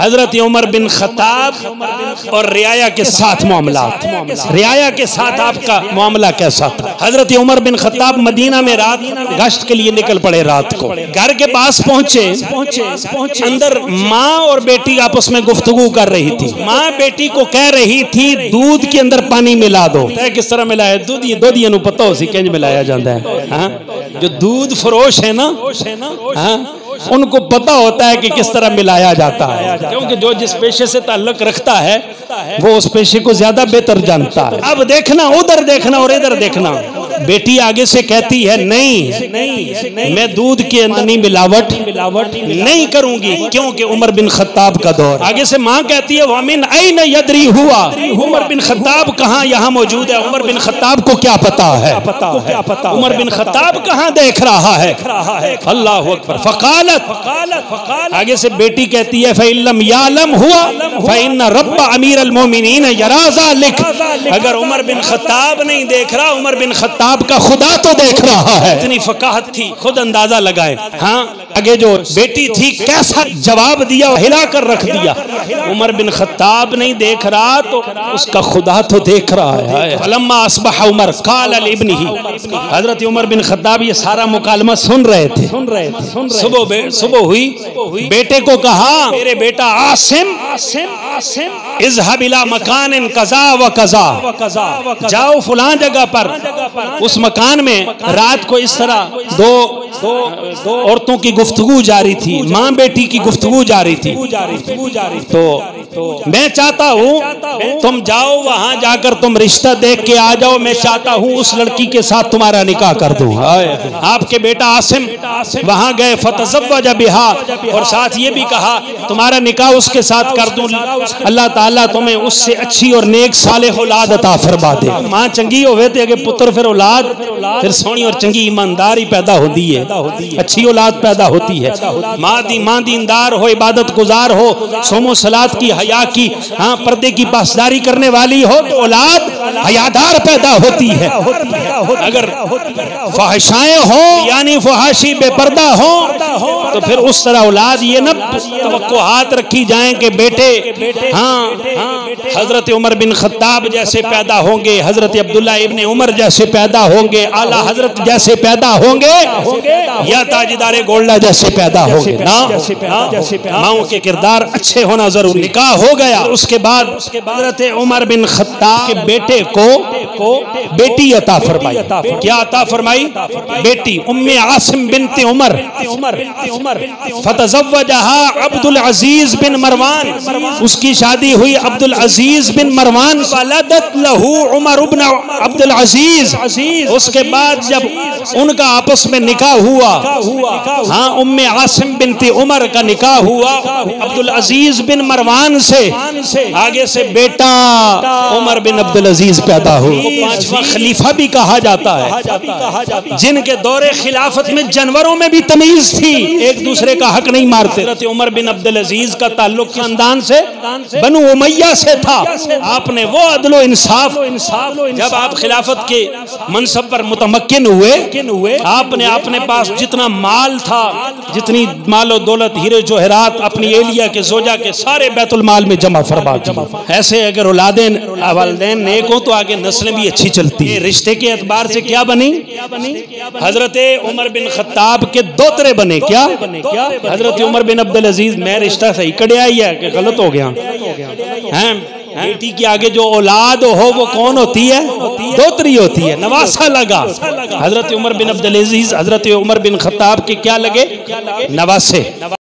हजरत Umar bin Khattab और रियाया के साथ मामला, रियाया के साथ आपका मामला कैसा था? हजरत उमर बिन खत्ताब मदीना में रात गश्त के लिए निकल पड़े। रात को घर के पास पहुंचे, अंदर माँ और बेटी आपस में गुफ्तगू कर रही थी। माँ बेटी को कह रही थी दूध के अंदर पानी मिला दो। किस तरह मिलाया? दूध ये पता हो सी किंज मिलाया जाता है। हाँ? जो दूध फरोश है ना, हाँ? उनको पता होता है कि किस तरह मिलाया जाता है, क्योंकि जो जिस पेशे से ताल्लुक रखता है वो उस पेशे को ज्यादा बेहतर जानता है। अब देखना, उधर देखना और इधर देखना। बेटी आगे से कहती है नहीं, मैं दूध के अंदर नहीं मिलावट नहीं करूंगी, क्योंकि उमर बिन खत्ताब का दौर। आगे से माँ कहती है वामिन ऐन यदरी हुआ, उमर बिन खत्ताब कहाँ यहाँ मौजूद है? उमर बिन खत्ताब को क्या पता है? उमर बिन खत्ताब कहाँ देख रहा है? अल्लाहु अकबर। फकालत, आगे से बेटी कहती है फ़इल्लम यालम हुआ फ़इन्न रब्ब अमीर अल मोमिनीन यरा ज़ालिक। अगर उमर बिन खत्ताब नहीं देख रहा, उमर बिन खत्ताब का खुदा तो देख रहा है। इतनी फकाहत थी, खुद अंदाजा लगाए। हाँ, आगे जो बेटी थी कैसा जवाब दिया, हिला कर रख दिया। उमर बिन खत्ताब नहीं देख रहा तो उसका खुदा तो देख रहा है। फलम्मा अस्बह उमर क़ाल लिब्निही, हजरत उमर बिन खत्ताब ये सारा मुकालमा सुन रहे थे। सुबह हुई, बेटे को कहा मेरे बेटा आसिम इज़हब इला मकान कज़ा व कज़ा, जाओ फलां जगह पर। उस मकान में रात को इस तरह दो औरतों की गुफ्तगू जारी थी, माँ बेटी की गुफ्तगू जारी थी। तो मैं चाहता हूँ तुम जाओ, वहां जाकर तुम रिश्ता देख के आ जाओ। मैं चाहता हूँ उस लड़की के साथ तुम्हारा निकाह कर दूं। आपके बेटा आसिम वहां गए, फतज़व्वज बिहा, और साथ ये भी कहा तुम्हारा निकाह उसके साथ कर दूं, अल्लाह ताला तुम्हें उससे अच्छी और नेक सालेह औलाद अता फरमा दे। मां चंगी होवे ते अगे पुत्र, फिर औलाद, फिर सोहनी और चंगी ईमानदारी पैदा होती है, अच्छी औलाद पैदा होती है। मां दीनदार हो, इबादत गुजार हो, सोमो सलात की, हया की, हाँ, पर्दे की पासदारी करने वाली हो तो औलाद हयादार पैदा होती है। अगर फहशाएं हो यानी फहाशी बेपर्दा हो तो फिर उस तरह औलाद ये न तवक्कुआत रखी जाएं कि बेटे हाँ हजरत उमर बिन खत्ताब जैसे पैदा होंगे, हजरत अब्दुल्ला इब्ने उमर जैसे पैदा होंगे, आला हजरत जैसे पैदा होंगे, या ताजदार गोल्डा जैसे पैदा होंगे ना। माओ के किरदार अच्छे होना जरूरी। निकाह हो गया, उसके बाद हजरत उमर बिन खत्ताब के बेटे को बेटी अता फरमाई। क्या अता फरमाई? बेटी उम्मे आसिम बिनते उमर। फतज़व्वजहा अब्दुल अजीज बिन मरवान, उसकी शादी हुई अब्दुल अजीज बिन मरवान। वलदत लहू उमर इब्न अब्दुल अजीज। उसके बाद जब उनका आपस में निकाह हुआ, हाँ, उम्मे आसिम बिनते उमर का निकाह हुआ अब्दुल अजीज बिन मरवान से। आगे से बेटा उमर बिन अब्दुल अजीज पैदा हुआ। पांचवा खलीफा भी कहा जाता है, जिनके दौरे खिलाफत में जानवरों में भी तमीज थी, एक दूसरे का हक नहीं मारते। हज़रत उमर बिन अब्दुल अजीज का ताल्लुक खानदान से बनु उमैया से था। आपने वो अदलो इंसाफ, जब आप खिलाफत के मनसब पर मुतमक्किन हुए, आपने अपने पास जितना माल था, जितनी मालो दौलत, हीरे जोहरात अपनी एलिया के जोजा के सारे बैतुल माल में जमा फरमा दिया। ऐसे अगर औलादें वालिदैन नेक हो तो आगे नस्लें भी अच्छी चलती है। रिश्ते के एतबार से क्या बनी? हजरत उमर बिन खत्ताब के दोतरे बने। क्या? हजरत उमर बिन अब्दुल अजीज। मैं रिश्ता सही कड़िया ही है कि गलत हो गया? हैं, बेटी के आगे जो औलाद हो वो कौन होती है? दोतरी होती है। नवासा लगा। हजरत उमर बिन अब्दुल अजीज हजरत उमर बिन खत्ताब के क्या लगे? नवासे।